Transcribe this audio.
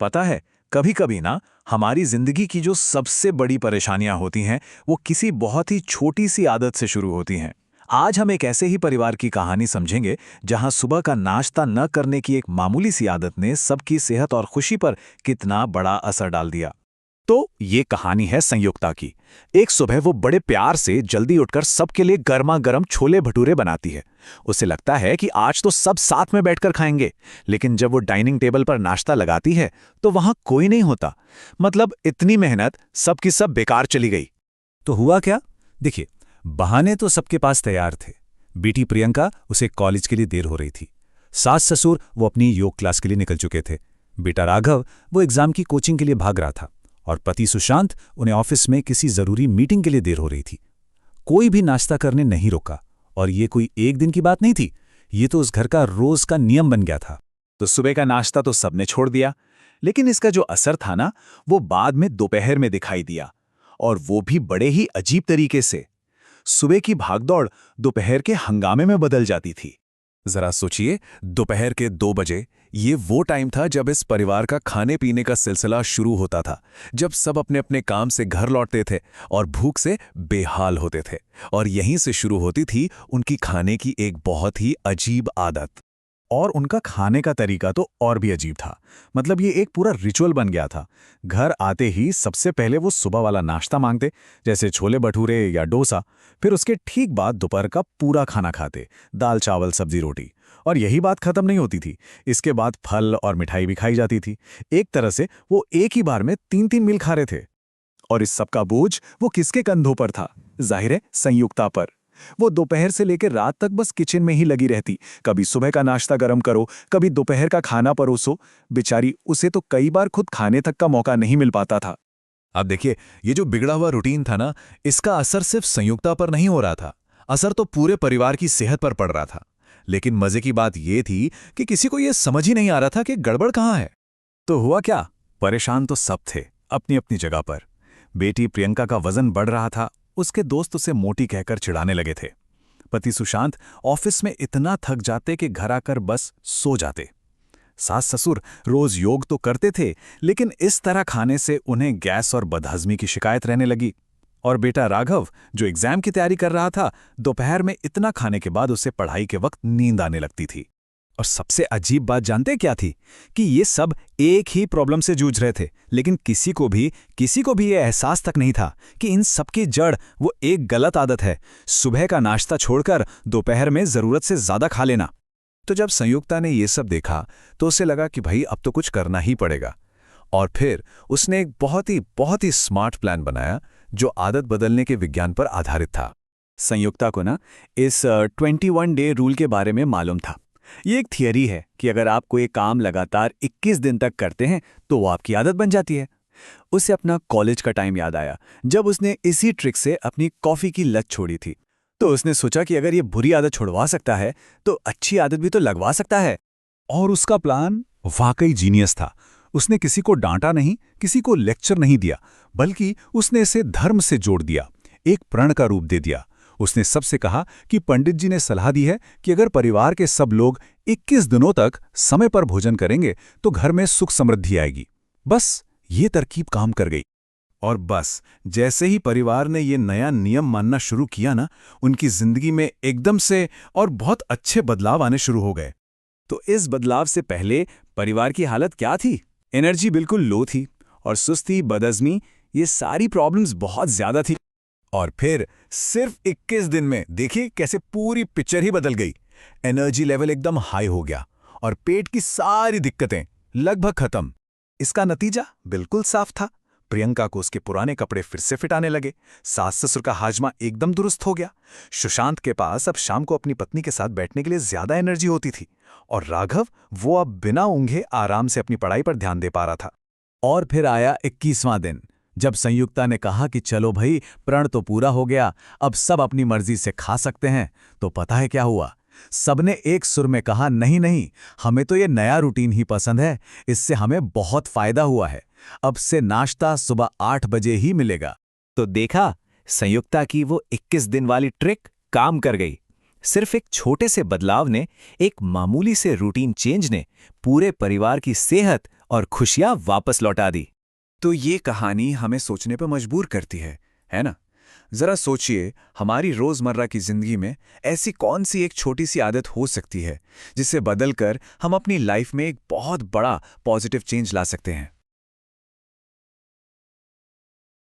पता है, कभी कभी ना हमारी जिंदगी की जो सबसे बड़ी परेशानियां होती हैं वो किसी बहुत ही छोटी सी आदत से शुरू होती हैं। आज हम एक ऐसे ही परिवार की कहानी समझेंगे जहां सुबह का नाश्ता न करने की एक मामूली सी आदत ने सबकी सेहत और खुशी पर कितना बड़ा असर डाल दिया। तो ये कहानी है संयुक्ता की। एक सुबह वो बड़े प्यार से जल्दी उठकर सबके लिए गर्मा गर्म छोले भटूरे बनाती है। उसे लगता है कि आज तो सब साथ में बैठकर खाएंगे। लेकिन जब वो डाइनिंग टेबल पर नाश्ता लगाती है तो वहां कोई नहीं होता। मतलब इतनी मेहनत सब की सब बेकार चली गई। तो हुआ क्या? देखिए, बहाने तो सबके पास तैयार थे। बेटी प्रियंका, उसे कॉलेज के लिए देर हो रही थी। सास ससुर वो अपनी योग क्लास के लिए निकल चुके थे। बेटा राघव वो एग्जाम की कोचिंग के लिए भाग रहा था। और पति सुशांत, उन्हें ऑफिस में किसी जरूरी मीटिंग के लिए देर हो रही थी। कोई भी नाश्ता करने नहीं रुका। और ये कोई एक दिन की बात नहीं थी, ये तो उस घर का रोज का नियम बन गया था। तो सुबह का नाश्ता तो सबने छोड़ दिया, लेकिन इसका जो असर था ना, वो बाद में दोपहर में दिखाई दिया। और वो भी बड़े ही अजीब तरीके से। सुबह की भागदौड़ दोपहर के हंगामे में बदल जाती थी। जरा सोचिए, दोपहर के 2 बजे ये वो टाइम था जब इस परिवार का खाने पीने का सिलसिला शुरू होता था। जब सब अपने अपने काम से घर लौटते थे और भूख से बेहाल होते थे। और यहीं से शुरू होती थी उनकी खाने की एक बहुत ही अजीब आदत। और उनका खाने का तरीका तो और भी अजीब था। मतलब ये एक पूरा रिचुअल बन गया था। घर आते ही सबसे पहले वो सुबह वाला नाश्ता मांगते, जैसे छोले भटूरे या डोसा। फिर उसके ठीक बाद दोपहर का पूरा खाना खाते, दाल चावल सब्जी रोटी। और यही बात खत्म नहीं होती थी। इसके बाद फल और मिठाई भी खाई जाती थी। एक तरह से वो एक ही बार में 3-3 मील खा रहे थे। और इस सब का बोझ वो किसके कंधों पर था? जाहिर है, संयुक्ता पर। वो दोपहर से लेकर रात तक बस किचन में ही लगी रहती। कभी सुबह का नाश्ता गरम करो, कभी दोपहर का खाना परोसो। बेचारी, उसे तो कई बार खुद खाने तक का मौका नहीं मिल पाता था। अब देखिए, ये जो बिगड़ा हुआ रूटीन था ना, इसका असर सिर्फ संयुक्ता पर नहीं हो रहा था। असर तो पूरे परिवार की सेहत पर पड़ रहा था। लेकिन मजे की बात यह थी कि किसी को यह समझ ही नहीं आ रहा था कि गड़बड़ कहाँ है। तो हुआ क्या? परेशान तो सब थे, अपनी अपनी जगह पर। बेटी प्रियंका का वजन बढ़ रहा था। उसके दोस्त उसे मोटी कहकर चिढ़ाने लगे थे। पति सुशांत ऑफिस में इतना थक जाते कि घर आकर बस सो जाते। सास ससुर रोज योग तो करते थे, लेकिन इस तरह खाने से उन्हें गैस और बदहजमी की शिकायत रहने लगी। और बेटा राघव, जो एग्जाम की तैयारी कर रहा था, दोपहर में इतना खाने के बाद उसे पढ़ाई के वक्त नींद आने लगती थी। और सबसे अजीब बात जानते क्या थी? कि ये सब एक ही प्रॉब्लम से जूझ रहे थे, लेकिन किसी को भी ये एहसास तक नहीं था कि इन सब की जड़ वो एक गलत आदत है, सुबह का नाश्ता छोड़कर दोपहर में जरूरत से ज्यादा खा लेना। तो जब संयुक्ता ने ये सब देखा तो उसे लगा कि भाई अब तो कुछ करना ही पड़ेगा। और फिर उसने एक बहुत ही स्मार्ट प्लान बनाया जो आदत बदलने के विज्ञान पर आधारित था। संयुक्ता को ना इस 21 डे रूल के बारे में मालूम था। ये एक थियरी है कि अगर आप कोई काम लगातार 21 दिन तक करते हैं तो वो आपकी आदत बन जाती है। उसे अपना कॉलेज का टाइम याद आया, जब उसने इसी ट्रिक से अपनी कॉफी की लत छोड़ी थी। तो उसने सोचा कि अगर ये बुरी आदत छुड़वा सकता है तो अच्छी आदत भी तो लगवा सकता है। और उसका प्लान वाकई जीनियस था। उसने किसी को डांटा नहीं, किसी को लेक्चर नहीं दिया, बल्कि उसने इसे धर्म से जोड़ दिया, एक प्रण का रूप दे दिया। उसने सबसे कहा कि पंडित जी ने सलाह दी है कि अगर परिवार के सब लोग 21 दिनों तक समय पर भोजन करेंगे तो घर में सुख समृद्धि आएगी। बस ये तरकीब काम कर गई। और बस जैसे ही परिवार ने ये नया नियम मानना शुरू किया ना, उनकी जिंदगी में एकदम से और बहुत अच्छे बदलाव आने शुरू हो गए। तो इस बदलाव से पहले परिवार की हालत क्या थी? एनर्जी बिल्कुल लो थी, और सुस्ती, बदहजमी, ये सारी प्रॉब्लम्स बहुत ज्यादा थी। और फिर सिर्फ 21 दिन में देखिए कैसे पूरी पिक्चर ही बदल गई। एनर्जी लेवल एकदम हाई हो गया और पेट की सारी दिक्कतें लगभग खत्म। इसका नतीजा बिल्कुल साफ था। प्रियंका को उसके पुराने कपड़े फिर से फिट आने लगे। सास ससुर का हाजमा एकदम दुरुस्त हो गया। सुशांत के पास अब शाम को अपनी पत्नी के साथ बैठने के लिए ज्यादा एनर्जी होती थी। और राघव, वो अब बिना ऊंघे आराम से अपनी पढ़ाई पर ध्यान दे पा रहा था। और फिर आया 21वां दिन, जब संयुक्ता ने कहा कि चलो भाई, प्रण तो पूरा हो गया, अब सब अपनी मर्जी से खा सकते हैं। तो पता है क्या हुआ? सबने एक सुर में कहा, नहीं नहीं, हमें तो ये नया रूटीन ही पसंद है, इससे हमें बहुत फायदा हुआ है। अब से नाश्ता सुबह 8 बजे ही मिलेगा। तो देखा, संयुक्ता की वो 21 दिन वाली ट्रिक काम कर गई। सिर्फ एक छोटे से बदलाव ने, एक मामूली से रूटीन चेंज ने पूरे परिवार की सेहत और खुशियां वापस लौटा दी। तो ये कहानी हमें सोचने पर मजबूर करती है ना? जरा सोचिए, हमारी रोजमर्रा की जिंदगी में ऐसी कौन सी एक छोटी सी आदत हो सकती है जिसे बदलकर हम अपनी लाइफ में एक बहुत बड़ा पॉजिटिव चेंज ला सकते हैं।